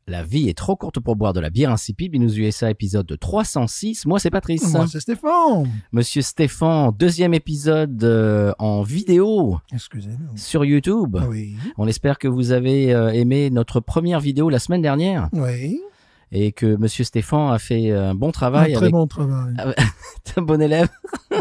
La vie est trop courte pour boire de la bière insipide. Binous USA, épisode 306. Moi, c'est Patrice. Moi, c'est Stéphane. Monsieur Stéphane, deuxième épisode en vidéo. Excusez-nous. Sur YouTube. Oui. On espère que vous avez aimé notre première vidéo la semaine dernière. Oui. Et que Monsieur Stéphane a fait un bon travail. Un très bon travail. T'es un bon élève.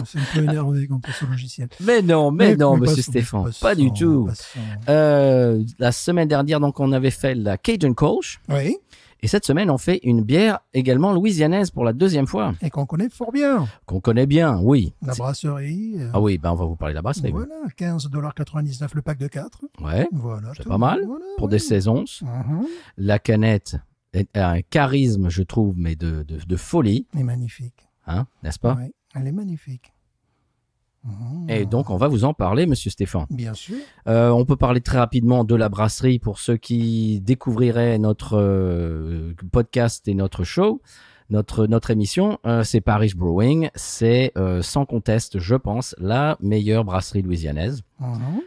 C'est un peu énervé contre ce logiciel. Mais non, Monsieur Stéphane. Pas du tout. Passons. La semaine dernière, donc, on avait fait la Cajun Kolsch. Oui. Et cette semaine, on fait une bière également louisianaise pour la deuxième fois. Et qu'on connaît fort bien. Qu'on connaît bien, oui. La brasserie. Ah oui, ben on va vous parler de la brasserie. Voilà, $15,99 le pack de 4. Ouais, voilà, c'est pas mal voilà, pour des saisons. La canette a un charisme, je trouve, mais de folie. Elle est magnifique. Hein, n'est-ce pas? Oui, elle est magnifique. Et donc, on va vous en parler, Monsieur Stéphane. Bien sûr. On peut parler très rapidement de la brasserie pour ceux qui découvriraient notre podcast et notre show, notre émission. C'est Parish Brewing. C'est sans conteste, je pense, la meilleure brasserie louisianaise.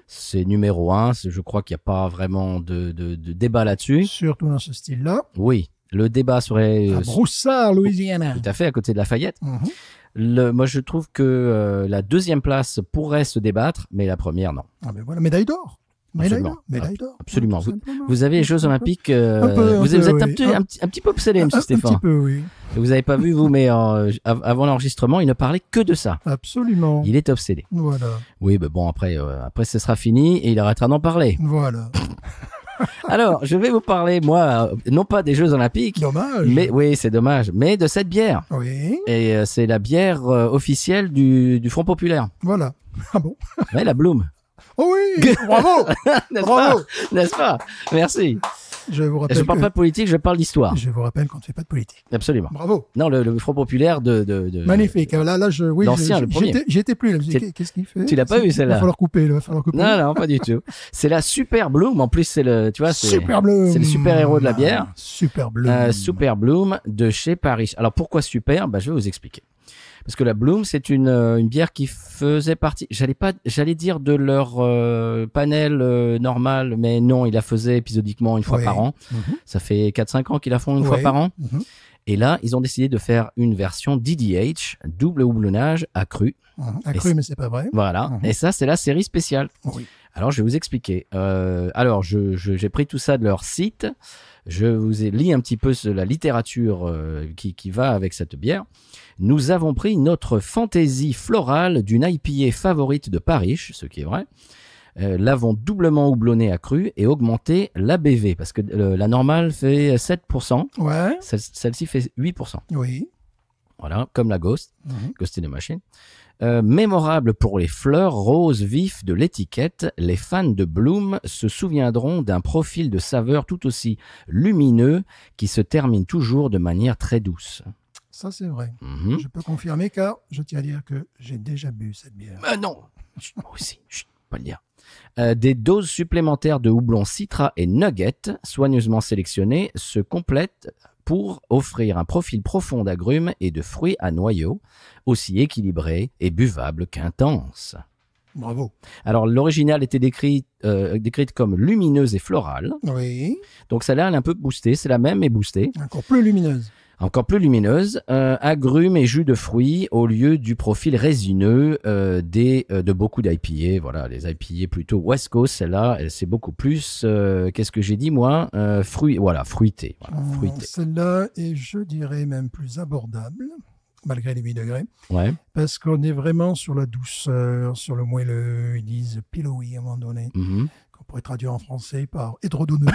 C'est numéro 1. Je crois qu'il n'y a pas vraiment de débat là-dessus. Surtout dans ce style-là. Oui. Le débat serait... à Broussard, Louisiana. Tout à fait, à côté de Lafayette. Moi, je trouve que la deuxième place pourrait se débattre, mais la première, non. Ah ben voilà, médaille d'or. Médaille d'or. Absolument. Ouais, vous avez les Jeux Olympiques. Vous êtes un petit peu obsédé, M. Stéphane. Un petit peu, oui. Vous n'avez pas vu, vous, mais avant l'enregistrement, il ne parlait que de ça. Absolument. Il est obsédé. Voilà. Oui, mais bon, après, ce sera fini et il arrêtera d'en parler. Voilà. Alors, je vais vous parler, moi, non pas des Jeux Olympiques. Dommage. Mais, oui, c'est dommage. Mais de cette bière. Oui. Et c'est la bière officielle du Front Populaire. Voilà. Ah bon? Ouais, la Bloom. Oh oui. Bravo. Bravo. N'est-ce pas? Merci. Je vous rappelle. Je parle pas de politique, je parle d'histoire. Je vous rappelle qu'on ne fait pas de politique. Absolument. Bravo. Non, le Front Populaire de magnifique. Là, oui, l'ancien, le premier. J'y étais plus. Qu'est-ce qu'il fait? Tu l'as pas vu, celle-là? Il va falloir couper. Non, pas du tout. C'est la Super Bloom. En plus, c'est Super Bloom. C'est le super héros de la bière. Super Bloom. Super Bloom de chez Parish. Alors, pourquoi super? Je vais vous expliquer. Parce que la Bloom, c'est une bière qui faisait partie, j'allais dire de leur panel normal, mais non, ils la faisaient épisodiquement une fois par an. Ça fait 4-5 ans qu'ils la font une fois par an. Et là, ils ont décidé de faire une version DDH, double houblonnage accru. Accru, mais c'est pas vrai. Voilà. Et ça, c'est la série spéciale. Oui. Alors, je vais vous expliquer. Alors, j'ai pris tout ça de leur site. Je vous ai lu un petit peu la littérature qui va avec cette bière. Nous avons pris notre fantaisie florale d'une IPA favorite de Parish, ce qui est vrai. L'avons doublement houblonné accru et augmenté l'ABV, parce que la normale fait 7%. Ouais. Celle-ci fait 8%. Oui. Voilà, comme la Ghost, Ghost in the Machine. Mémorable pour les fleurs roses vifs de l'étiquette, les fans de Bloom se souviendront d'un profil de saveur tout aussi lumineux qui se termine toujours de manière très douce. Ça, c'est vrai. Je peux confirmer car je tiens à dire que j'ai déjà bu cette bière. Non, moi aussi, pas le dire. Des doses supplémentaires de houblon citra et nugget, soigneusement sélectionnées, se complètent pour offrir un profil profond d'agrumes et de fruits à noyaux, aussi équilibré et buvable qu'intense. Bravo. Alors, l'original était décrite comme lumineuse et florale. Oui. Donc, celle-là, elle est un peu boostée. C'est la même, mais boostée. Encore plus lumineuse. Encore plus lumineuse, agrumes et jus de fruits au lieu du profil résineux de beaucoup d'IPA. Voilà, les IPA plutôt West Coast, celle-là, c'est beaucoup plus, qu'est-ce que j'ai dit moi, fruité. Voilà, fruité. Celle-là est, je dirais, même plus abordable, malgré les 8 degrés. Ouais. Parce qu'on est vraiment sur la douceur, sur le moelleux, ils disent pillowy à un moment donné. Qu'on pourrait traduire en français par édredonneux.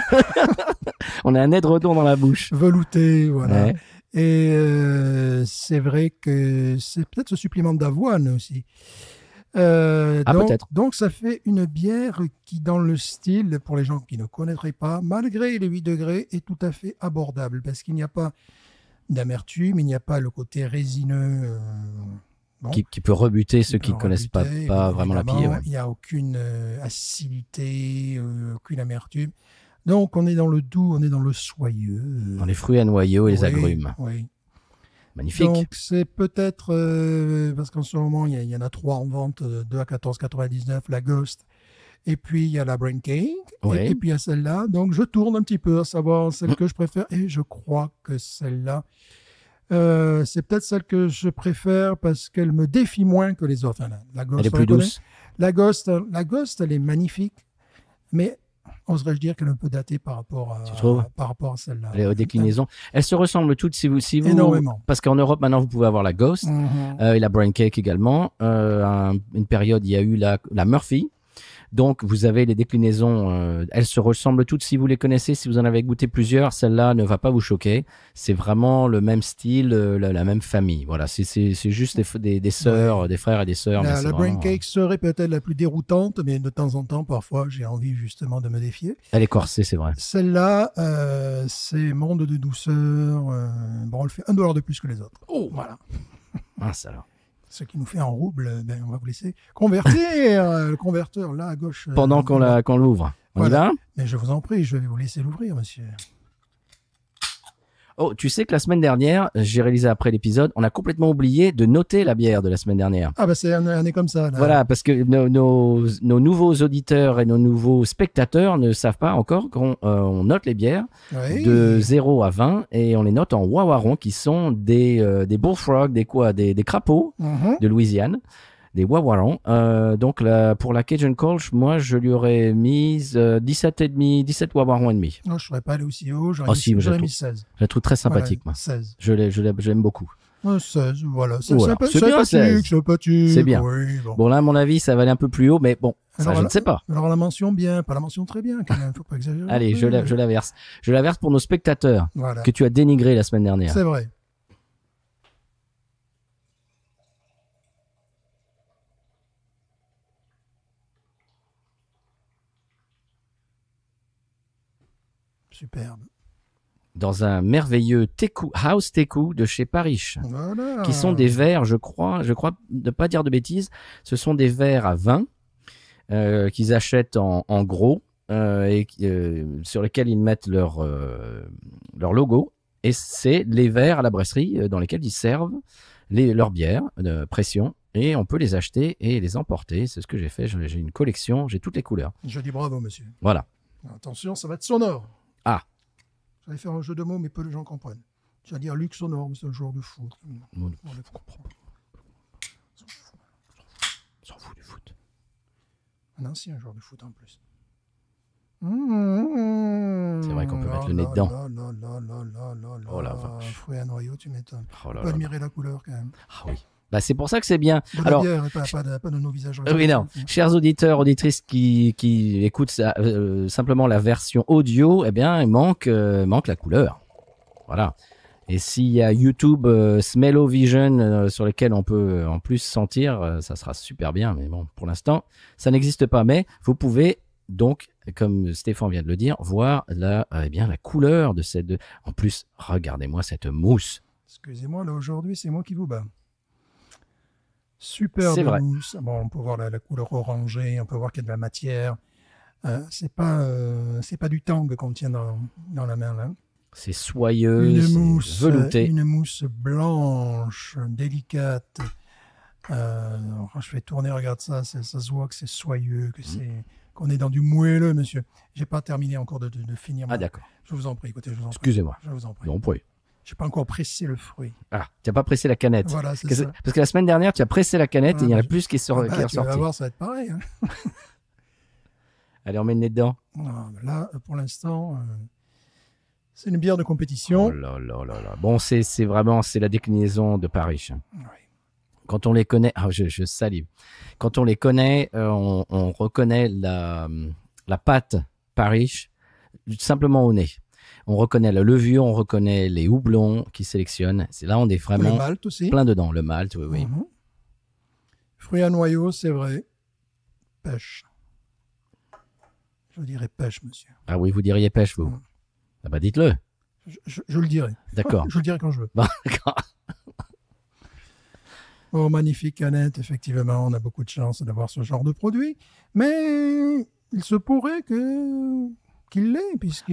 On a un édredon dans la bouche. Velouté, voilà. Ouais. Et c'est vrai que c'est peut-être ce supplément d'avoine aussi. Peut-être. Donc, ça fait une bière qui, dans le style, pour les gens qui ne connaîtraient pas, malgré les 8 degrés, est tout à fait abordable. Parce qu'il n'y a pas d'amertume, il n'y a pas le côté résineux... Qui peut rebuter ceux qui ne connaissent pas vraiment la bière. Il n'y a aucune acidité, aucune amertume. Donc, on est dans le doux, on est dans le soyeux. Dans les fruits à noyaux et les agrumes. Oui. Magnifique. Donc, c'est peut-être, parce qu'en ce moment, il y en a 3 en vente, 2 à 14,99, la Ghost Et puis, il y a la Brain Cake. Ouais. Et puis, il y a celle-là. Donc, je tourne un petit peu à savoir celle que je préfère. Et je crois que celle-là, c'est peut-être celle que je préfère parce qu'elle me défie moins que les autres. Enfin, la Ghost, Elle est on plus la connaît. douce. La Ghost, elle est magnifique. Mais oserais-je dire qu'elle est un peu datée par rapport Tu trouves? à celle-là. Les déclinaisons. Elles se ressemblent toutes si vous... Énormément. Parce qu'en Europe, maintenant, vous pouvez avoir la Ghost et la Brain Cake également. Une période, il y a eu la Murphy. Donc, vous avez les déclinaisons. Elles se ressemblent toutes si vous les connaissez. Si vous en avez goûté plusieurs, celle-là ne va pas vous choquer. C'est vraiment le même style, la même famille. Voilà, c'est juste des sœurs, des frères et des sœurs. mais c'est La Brain vraiment, Cake serait peut-être la plus déroutante, mais de temps en temps, parfois, j'ai envie justement de me défier. Elle est corsée, c'est vrai. Celle-là, c'est monde de douceur. Bon, on le fait $1 de plus que les autres. Oh, Voilà. mince alors. Ce qui nous fait en rouble, on va vous laisser convertir le converteur là à gauche. Pendant qu'on l'ouvre. On y Voilà. va? Mais je vous en prie, je vais vous laisser l'ouvrir, monsieur. Oh, tu sais que la semaine dernière, j'ai réalisé après l'épisode, on a complètement oublié de noter la bière de la semaine dernière. Ah, bah, c'est un est comme ça. Là. Voilà, parce que nos nouveaux auditeurs et nos nouveaux spectateurs ne savent pas encore qu'on note les bières Oui. de 0 à 20 et on les note en wawaron qui sont des bullfrogs, des crapauds Mhm. de Louisiane, des wawarons. Donc pour la Cajun Colch, moi je lui aurais mis 17 wawarons et demi. Non, je ne serais pas allé aussi haut, j'aurais Oh, mis, si, j'aurais je mis 16. Je la trouve très sympathique, Voilà, moi. 16. Je l'aime beaucoup. 16, voilà. C'est Voilà. C'est bien, 16. sympathique. C'est bien. Oui, bon. Bon là, à mon avis, ça va aller un peu plus haut, mais bon, ça Alors, je ne sais pas. Alors la mention bien, pas la mention très bien quand même, faut pas exagérer. Allez, je la verse. Je la verse pour nos spectateurs Voilà. que tu as dénigré la semaine dernière. C'est vrai. Superbe. Dans un merveilleux House Teku de chez Parish, Voilà. qui sont des verres, je crois ne pas dire de bêtises, ce sont des verres à vin qu'ils achètent en gros et sur lesquels ils mettent leur logo. Et c'est les verres à la brasserie dans lesquels ils servent leurs bières de pression. Et on peut les acheter et les emporter. C'est ce que j'ai fait. J'ai une collection, j'ai toutes les couleurs. Je dis bravo, monsieur. Voilà. Attention, ça va être sonore. Ah. J'allais faire un jeu de mots, mais peu de gens comprennent. J'allais dire Luc Sonore, mais c'est un joueur de foot. On On les comprend. s'en fout du foot. Un ancien joueur de foot en plus. C'est vrai qu'on peut mettre le nez dedans. Oh la vache. Fruits à noyaux, tu m'étonnes. Oh là On peut là. admirer la couleur quand même. Ah oui. Bah, c'est pour ça que c'est bien. De la Alors, bière, et pas de nos visages. oui, non. Chers auditeurs, auditrices qui écoutent simplement la version audio, eh bien, il manque la couleur. Voilà. Et s'il y a YouTube Smell-O-Vision sur lequel on peut en plus sentir, ça sera super bien. Mais bon, pour l'instant, ça n'existe pas. Mais vous pouvez donc, comme Stéphane vient de le dire, voir la couleur de cette... En plus, regardez-moi cette mousse. Excusez-moi, là aujourd'hui, c'est moi qui vous bats. Superbe C'est vrai. mousse. Bon, on peut voir la couleur orangée, on peut voir qu'il y a de la matière. C'est pas du tang qu'on tient dans la main là. C'est soyeux, c'est velouté. Une mousse blanche, délicate. Je vais tourner, regarde ça, ça se voit que c'est soyeux, qu'on est dans du moelleux, monsieur. J'ai pas terminé encore de finir. Ah d'accord. Je vous en prie, écoutez, je vous en prie. Excusez-moi. Je vous en prie. Non, oui. J'ai pas encore pressé le fruit. Ah, tu n'as pas pressé la canette. Voilà, c'est ça. Parce que la semaine dernière, tu as pressé la canette et il y en a bah, plus qui est Tu vas ressorti. voir, ça va être pareil. Hein. Allez, on met le nez dedans. Là, pour l'instant, c'est une bière de compétition. Oh là là là là. Bon, c'est la déclinaison de Paris. Oui. Quand on les connaît, je salive. Quand on les connaît, on reconnaît la pâte Paris simplement au nez. On reconnaît la levure, on reconnaît les houblons qu'ils sélectionnent. C'est là on est Le vraiment malt aussi. plein dedans. Le malt, oui, oui. Mhm. Fruits à noyaux, c'est vrai. Pêche. Je dirais pêche, monsieur. Ah oui, vous diriez pêche, vous. Ah bah dites-le. Je le dirai. D'accord. Je le dirai quand je veux. Bon, d'accord. Oh, magnifique canette, effectivement, on a beaucoup de chance d'avoir ce genre de produit. Mais il se pourrait qu'il l'ait,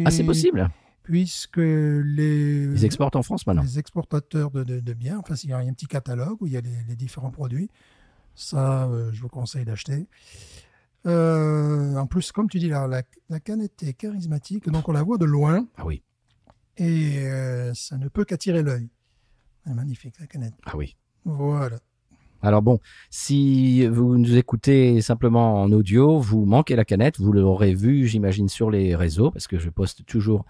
Ah, c'est possible. puisque Ils exportent en France maintenant. les exportateurs de biens, enfin, il y a un petit catalogue où il y a les différents produits. Ça, je vous conseille d'acheter. En plus, comme tu dis, la canette est charismatique, donc on la voit de loin Ah oui, et ça ne peut qu'attirer l'œil. Elle est magnifique, la canette. ah oui. Voilà. Alors bon, si vous nous écoutez simplement en audio, vous manquez la canette, vous l'aurez vu, j'imagine, sur les réseaux, parce que je poste toujours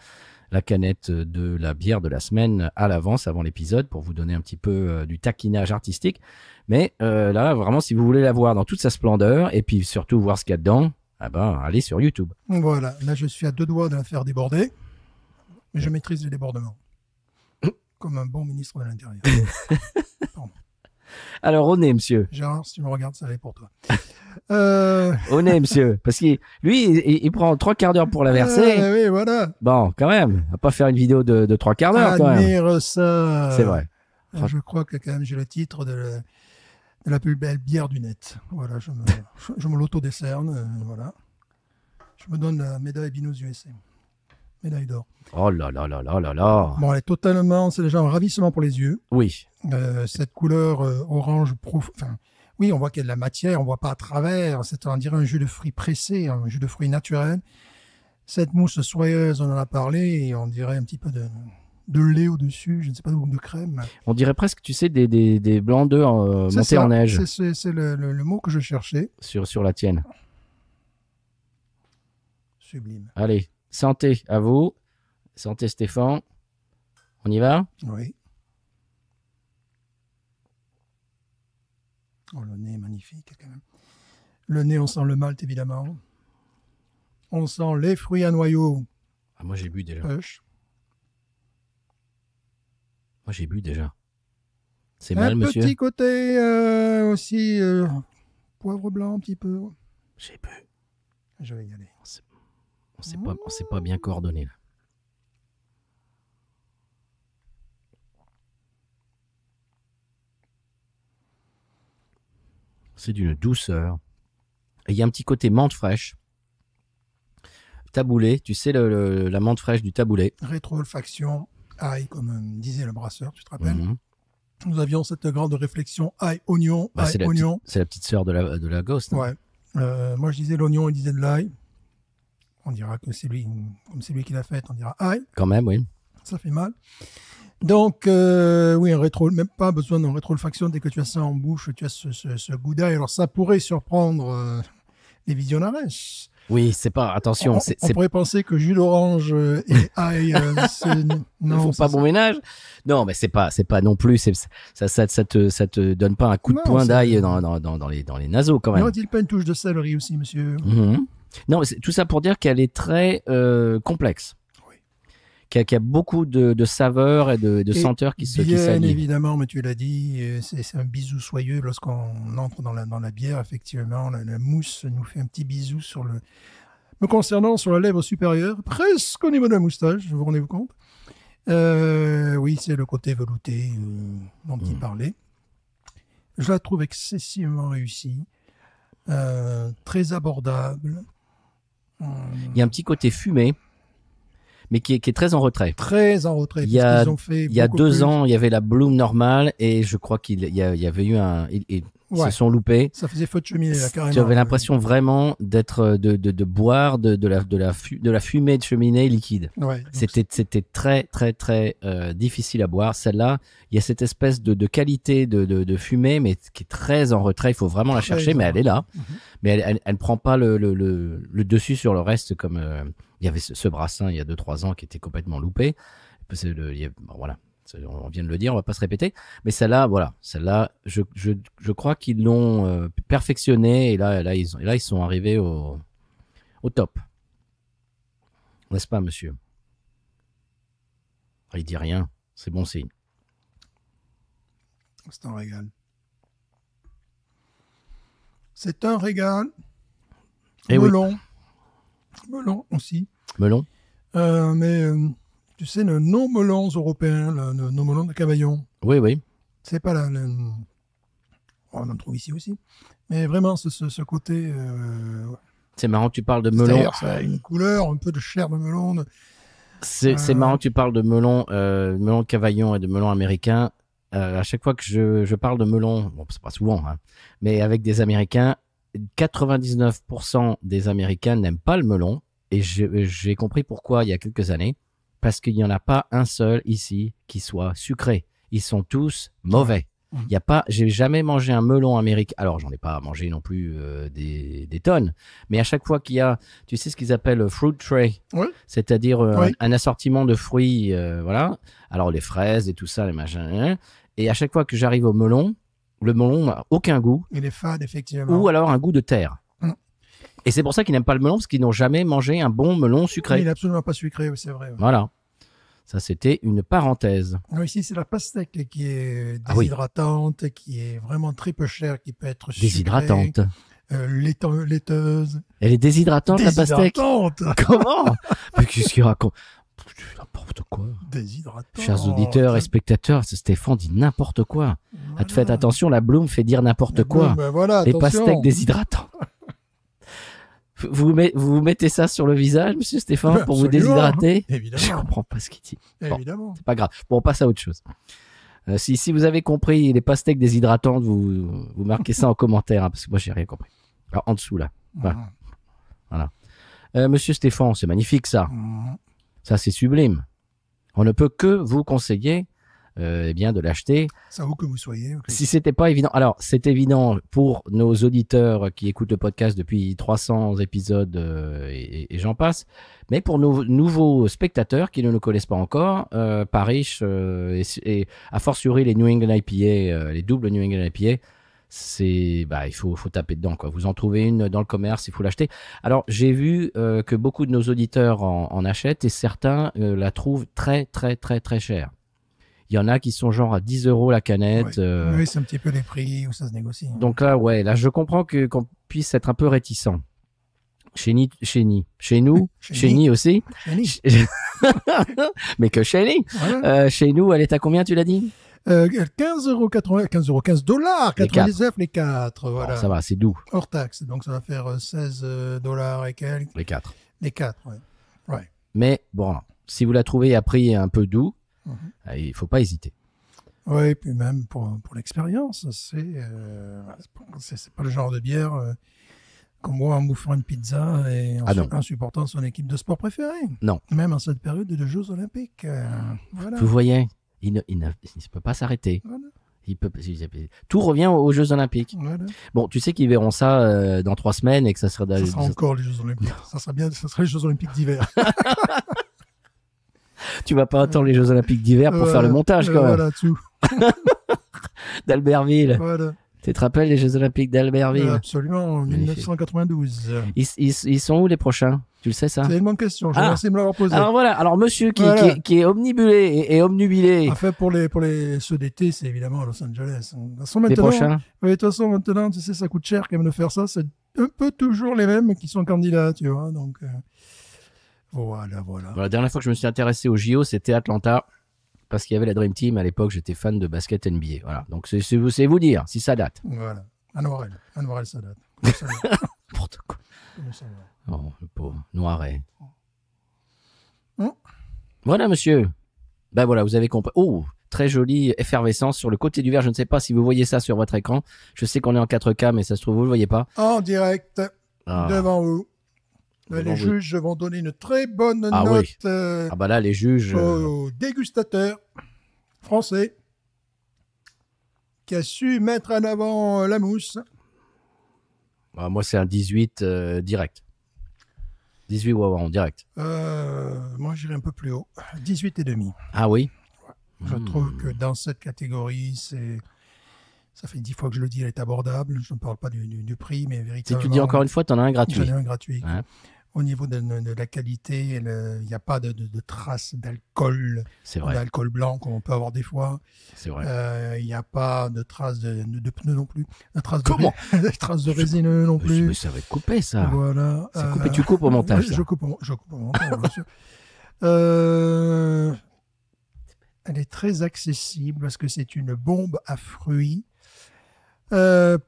la canette de la bière de la semaine à l'avance, avant l'épisode, pour vous donner un petit peu du taquinage artistique. Mais là, vraiment, si vous voulez la voir dans toute sa splendeur, et puis surtout voir ce qu'il y a dedans, ah ben, allez sur YouTube. Voilà. Là, je suis à 2 doigts de la faire déborder, mais je maîtrise les débordements. Comme un bon ministre de l'Intérieur. Pardon. Alors, au nez, monsieur. Gérard, si tu me regardes, ça va être pour toi. Au nez, monsieur. Parce que lui, il prend 3 quarts d'heure pour la verser. Oui, voilà. Bon, quand même, on va pas faire une vidéo de 3 quarts d'heure, quand même. Admire ça. C'est vrai. Je crois que quand même j'ai le titre de la plus belle bière du net. Voilà, je me l'auto-décerne. Voilà. Je me donne la médaille Binous USA. Médaille d'or. Oh là là là là là là. Bon, elle est totalement, c'est déjà un ravissement pour les yeux. Oui. Cette couleur orange enfin, oui, on voit qu'il y a de la matière, on voit pas à travers. On dirait un jus de fruits pressé, un jus de fruits naturel. Cette mousse soyeuse, on en a parlé, et on dirait un petit peu de lait au-dessus, je ne sais pas, de crème. On dirait presque, tu sais, des blancs d'œufs montés en neige C'est le mot que je cherchais. sur la tienne. Sublime. Allez, santé à vous. Santé Stéphane. On y va? Oui. Oh, le nez est magnifique quand même. Le nez, on sent le malt évidemment. On sent les fruits à noyaux. Ah, moi j'ai bu déjà. Pêche. Moi j'ai bu déjà. C'est mal, Un monsieur? petit côté aussi poivre blanc un petit peu. J'ai bu. Je vais y aller. On s'est pas bien coordonné là. C'est d'une douceur. Et il y a un petit côté menthe fraîche. Taboulé, tu sais, la menthe fraîche du taboulé. Rétro-olfaction, ail, comme disait le brasseur, tu te rappelles? Mhm. Nous avions cette grande réflexion ail, oignon, Bah, ail, oignon. c'est la petite sœur de la Ghost. Hein. Ouais. Moi, je disais l'oignon, il disait de l'ail. On dira que c'est lui, comme c'est lui qui l'a fait, on dira ail. Quand même, oui. Ça fait mal. Donc, oui, même pas besoin d'une rétro-olfaction. Dès que tu as ça en bouche, tu as ce goût d'ail. Alors, ça pourrait surprendre les visionnaires. Oui, c'est pas. Attention, on pourrait penser que jus d'orange et ail, ne font pas bon ménage. Non, mais c'est pas non plus. Ça te donne pas un coup de poing d'ail dans les naseaux quand même. N'aurait-il pas une touche de céleri aussi, monsieur? Mhm. Non, mais c'est tout ça pour dire qu'elle est très complexe. Oui. Qu'il y a beaucoup de saveurs et de senteurs qui s'allient. Bien évidemment, mais tu l'as dit, c'est un bisou soyeux lorsqu'on entre dans la bière. Effectivement, la mousse nous fait un petit bisou me concernant sur la lèvre supérieure, presque au niveau de la moustache, vous vous rendez compte? Oui, c'est le côté velouté dont il parlait. Je la trouve excessivement réussie, très abordable. Il y a un petit côt fumé, mais qui est très en retrait. Très en retrait. Il y a 2 ans, il y avait la Bloom normale et je crois qu'il y avait eu ils se sont loupés. Ça faisait feu de cheminée là, carrément. J'avais l'impression vraiment de boire de la fumée de cheminée liquide. Ouais, c'était très très très difficile à boire. Celle-là, il y a cette espèce de qualité de fumée, mais qui est très en retrait. Il faut vraiment la chercher, mais elle est là. Mm-hmm. Mais elle prend pas le dessus sur le reste comme il y avait ce brassin il y a 2-3 ans qui était complètement loupé. Voilà. On vient de le dire, on va pas se répéter. Mais celle-là, je crois qu'ils l'ont perfectionné et là, ils sont arrivés au top. N'est-ce pas, monsieur? Il dit rien, c'est bon signe. C'est un régal. C'est un régal. Et melon. Oui. Melon aussi. Melon. Mais tu sais, nos melons européens, nos melons de Cavaillon. Oui, oui. C'est pas on en trouve ici aussi. Mais vraiment, ce côté. C'est marrant, tu parles de melon. C'est-à-dire, ça a une couleur, un peu de chair de melon. C'est marrant, tu parles de melon de Cavaillon et de melon américain. À chaque fois que je parle de melon, bon, c'est pas souvent, hein, mais avec des Américains, 99% des Américains n'aiment pas le melon. Et j'ai compris pourquoi il y a quelques années. Parce qu'il n'y en a pas un seul ici qui soit sucré. Ils sont tous mauvais. Il y a pas, j'ai jamais mangé un melon américain. Alors, j'en ai pas mangé non plus des tonnes. Mais à chaque fois qu'il y a, tu sais ce qu'ils appellent fruit tray. Oui. C'est-à-dire Oui. un assortiment de fruits, voilà. Alors, les fraises et tout ça, les machins. Et à chaque fois que j'arrive au melon, le melon n'a aucun goût. Il est fade, effectivement. Ou alors un goût de terre. Et c'est pour ça qu'ils n'aiment pas le melon, parce qu'ils n'ont jamais mangé un bon melon sucré. Il n'est absolument pas sucré, oui, c'est vrai. Oui. Voilà. Ça, c'était une parenthèse. Alors ici, c'est la pastèque qui est Ah oui. déshydratante, qui est vraiment très peu chère, qui peut être sucrée. Déshydratante. Laiteuse. Elle est déshydratante, la pastèque. Déshydratante. Comment? Mais qu'est-ce qu'il raconte? N'importe quoi. Déshydratante. Chers auditeurs et spectateurs, Stéphane dit n'importe quoi. Voilà. Faites attention, la Bloom fait dire n'importe quoi. Ben voilà, Les attention. pastèques déshydratantes. Vous mettez ça sur le visage, monsieur Stéphane, pour vous Absolument. déshydrater? Évidemment. Je comprends pas ce qu'il dit. Bon, Évidemment. c'est pas grave. Bon, on passe à autre chose. Si vous avez compris les pastèques déshydratantes, vous marquez ça en commentaire, hein, parce que moi, j'ai rien compris. Alors, en dessous, là. Voilà. Monsieur Stéphane, c'est magnifique, ça. Ça, c'est sublime. On ne peut que vous conseiller eh bien, de l'acheter. Ça vaut que vous soyez. Okay. Si c'était pas évident, alors c'est évident pour nos auditeurs qui écoutent le podcast depuis 300 épisodes et j'en passe, mais pour nos nouveaux spectateurs qui ne nous connaissent pas encore, Parrish et a fortiori les New England IPA, les doubles New England IPA, c'est il faut taper dedans quoi. Vous en trouvez une dans le commerce, il faut l'acheter. Alors j'ai vu que beaucoup de nos auditeurs en achètent et certains la trouvent très très très très chère. Il y en a qui sont genre à 10 € la canette. Ouais. Oui, c'est un petit peu les prix où ça se négocie. Donc là, là, je comprends qu'on puisse être un peu réticent. Chez nous, chez Ni aussi. Mais que chez Ni. Voilà. Chez nous, elle est à combien, tu l'as dit? 15,80 $, les 4. Voilà. Bon, ça va, c'est doux. Hors taxe, donc ça va faire 16 $ et quelques. Les 4. Les 4, ouais. Mais bon, si vous la trouvez à prix un peu doux, il ne faut pas hésiter. Oui, puis même pour l'expérience, c'est pas le genre de bière qu'on boit en bouffant une pizza et en supportant son équipe de sport préférée. Non. Même en cette période de Jeux Olympiques. Voilà. Vous voyez, il ne peut pas s'arrêter. Voilà. Tout revient aux Jeux Olympiques. Voilà. Bon, tu sais qu'ils verront ça dans 3 semaines et que ça sera... Ça sera encore les Jeux Olympiques. Ça sera les Jeux Olympiques d'hiver. Tu vas pas attendre les Jeux Olympiques d'hiver pour faire le montage quand même. Voilà, tout. D'Albertville. Voilà. Tu te rappelles les Jeux Olympiques d'Albertville? Absolument, en 1992. Ils sont où les prochains? Tu le sais ça? C'est une bonne question, je vais essayer de me l'avoir posée. Alors voilà, alors monsieur qui est omnibulé et omnubilé. En fait, pour ceux d'été, c'est évidemment à Los Angeles. Les prochains? Oui, de toute façon, maintenant, tu sais, ça coûte cher quand même de faire ça. C'est un peu toujours les mêmes qui sont candidats, tu vois. Donc, voilà. La dernière fois que je me suis intéressé au JO, c'était Atlanta. Parce qu'il y avait la Dream Team. À l'époque, j'étais fan de basket NBA. Voilà. Donc, c'est vous dire si ça date. Voilà. À Noirel, ça date. N'importe quoi. Oh, le pauvre. Noiret. Voilà, monsieur. Ben voilà, vous avez compris. Oh, très jolie effervescence sur le côté du verre. Je ne sais pas si vous voyez ça sur votre écran. Je sais qu'on est en 4K, mais ça se trouve, vous ne le voyez pas. En direct, devant vous. Les juges vont donner une très bonne note. Oui. Là, les juges. Au dégustateur français qui a su mettre en avant la mousse. Moi, c'est un 18 direct. 18 en direct. Moi, j'irai un peu plus haut. 18,5. Ah oui? Je trouve que dans cette catégorie, ça fait 10 fois que je le dis, elle est abordable. Je ne parle pas du prix, mais véritablement... Si tu dis encore une fois, tu en as un gratuit. J'en ai un gratuit. Ouais. Au niveau de la qualité, il n'y a pas de traces d'alcool, d'alcool blanc comme on peut avoir des fois. C'est vrai. Il n'y a pas de traces de pneus non plus. Comment? De traces de résine non plus. Mais ça va être coupé, ça. Voilà. C'est coupé, tu coupes au montage. Je coupe au montage, bien sûr. Elle est très accessible parce que c'est une bombe à fruits.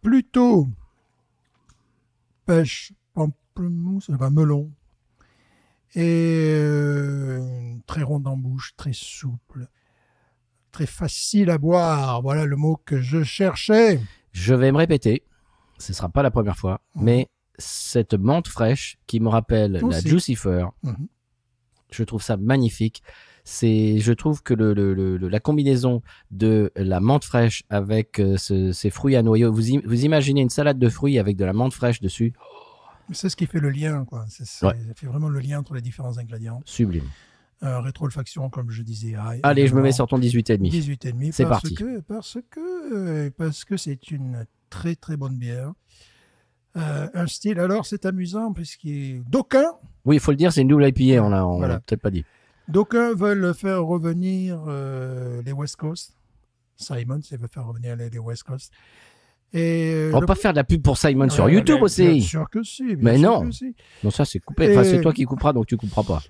Plutôt pêche, pamplemousse, melon. Et très ronde en bouche, très souple, très facile à boire. Voilà le mot que je cherchais. Je vais me répéter. ce sera pas la première fois, mais cette menthe fraîche qui me rappelle la Aussi. Jucifer, je trouve ça magnifique. Je trouve que la combinaison de la menthe fraîche avec ces fruits à noyaux, vous imaginez une salade de fruits avec de la menthe fraîche dessus, C'est ce qui fait le lien, quoi. Ouais. Ça fait vraiment le lien entre les différents ingrédients. sublime. Rétro-olfaction, comme je disais. Allez, je me mets sur ton 18,5. 18,5. C'est parti. Parce que c'est une très très bonne bière. Un style, alors c'est amusant, d'aucuns Oui, il faut le dire, c'est une double IPA, on l'a Voilà. peut-être pas dit. D'aucuns veulent faire revenir les West Coast. Simon, ça veut faire revenir les West Coast. Et, On va pas faire de la pub pour Simon sur Ouais, YouTube bien aussi. sûr que si. bien Mais sûr non. que si. Non, ça c'est coupé. Enfin, Et- c'est toi qui couperas, donc tu couperas pas.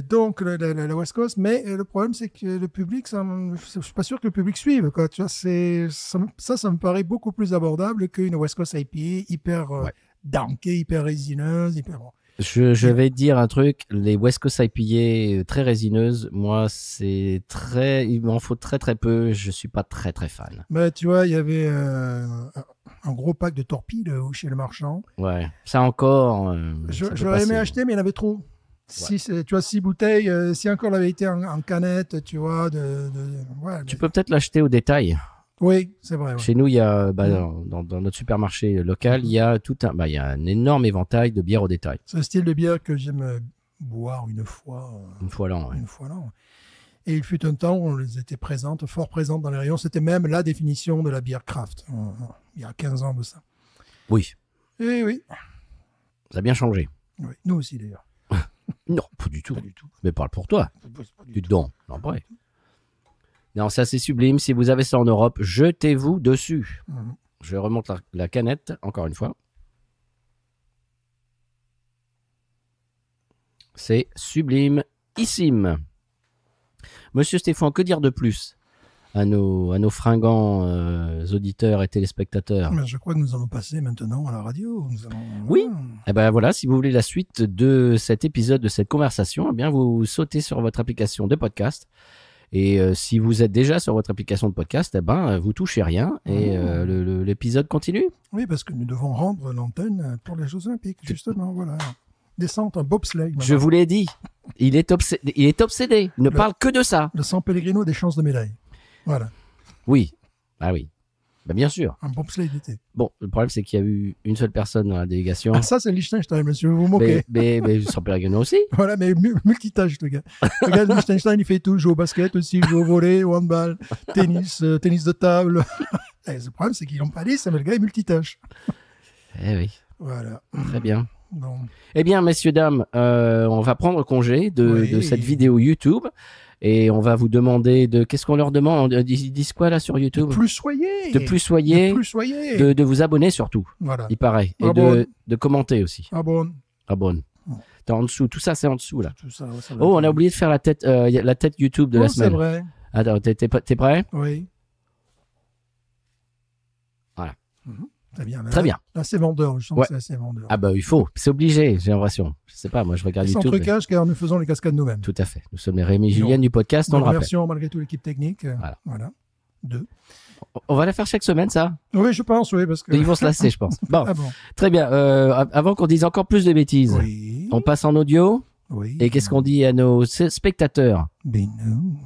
Donc, la West Coast, mais le problème, c'est que le public, je suis pas sûr que le public suive. Quoi. Tu vois, ça me paraît beaucoup plus abordable qu'une West Coast IPA hyper Ouais. dankée, hyper résineuse. Bon. Je vais te dire un truc. Les West Coast IPA très résineuses, moi, il m'en faut très très peu. Je suis pas très très fan. Mais tu vois, il y avait un gros pack de torpilles chez le marchand. Ouais. Ça encore. ça peut J'aurais aimé passer. acheter, mais il y en avait trop. Tu vois, 6 bouteilles, si encore l'avait été en canette, tu vois, ouais, Tu peux peut-être l'acheter au détail. Oui, c'est vrai. Ouais. Chez nous, il y a dans notre supermarché local, il y a il y a un énorme éventail de bières au détail. C'est un style de bière que j'aime boire une fois. Une fois l'an. Ouais. Une fois là. Et il fut un temps où on les était fort présentes dans les rayons. C'était même la définition de la bière craft. Il y a 15 ans de ça. Oui, Et oui. ça a bien changé. Oui. Nous aussi d'ailleurs. Non, pas du tout. Pas du tout. Mais parle pour toi. Pas du Du tout. don. Non, vrai. Non, ça c'est sublime. Si vous avez ça en Europe, jetez-vous dessus. Mhm. Je remonte la canette, encore une fois. C'est sublimissime. Monsieur Stéphane, que dire de plus à nos fringants auditeurs et téléspectateurs? Mais je crois que nous allons passer maintenant à la radio. Oui. Eh ben voilà, si vous voulez la suite de cet épisode, de cette conversation, eh bien vous sautez sur votre application de podcast. Et si vous êtes déjà sur votre application de podcast, eh ben vous touchez rien et l'épisode continue. Oui, parce que nous devons rendre l'antenne pour les Jeux Olympiques, justement. Voilà. Descente en bobsleigh. Je vous l'ai dit, il est obsédé. Il ne parle que de ça. Le San Pellegrino a des chances de médaille. Voilà. Oui. Ah oui. Ben, bien sûr. Un bobsleigh d'été. Bon, le problème c'est qu'il y a eu une seule personne dans la délégation. Ah, ça, c'est Liechtenstein, monsieur. Vous vous moquez. mais San Pellegrino aussi. Voilà, mais multitâche, le gars. Le gars de Liechtenstein, il fait tout. Il joue au basket aussi, il joue au volley, au handball, tennis de table. Et le problème, c'est qu'ils n'ont pas dit ça, mais le gars est multitâche. Eh oui. Voilà. Très bien. Bon. Eh bien, messieurs, dames, on va prendre congé de Oui. cette vidéo YouTube et on va vous demander qu'est-ce qu'on leur demande? Ils disent quoi là sur YouTube? Plus soyez. De plus soyez, De plus soyez. de vous abonner surtout, Voilà. il paraît, et Abonne. de commenter aussi. Ah bon. Abonne. T'es en dessous, tout ça c'est en dessous là. Tout ça, ça va Oh, on être- a oublié de faire la tête YouTube de la Oh, c'est semaine. vrai. Attends, t'es prêt? Oui. Voilà. Très bien. Très bien. Là, c'est vendeur. Je sens Ouais. que c'est assez vendeur. Ah bah il faut, c'est obligé, j'ai l'impression. Je sais pas, moi je regarde Et sans YouTube. mais- trucage, car nous faisons les cascades nous-mêmes. Tout à fait. Nous sommes les Rémi Julienne du podcast, on Nous le rappelle. remercions malgré tout l'équipe technique. Voilà. 2. On va la faire chaque semaine, ça? Oui, je pense, oui, parce que. Ils vont se lasser, je pense. Bon, Ah bon. très bien. Avant qu'on dise encore plus de bêtises, Oui. on passe en audio. Oui. Et qu'est-ce qu'on dit à nos spectateurs? Binous.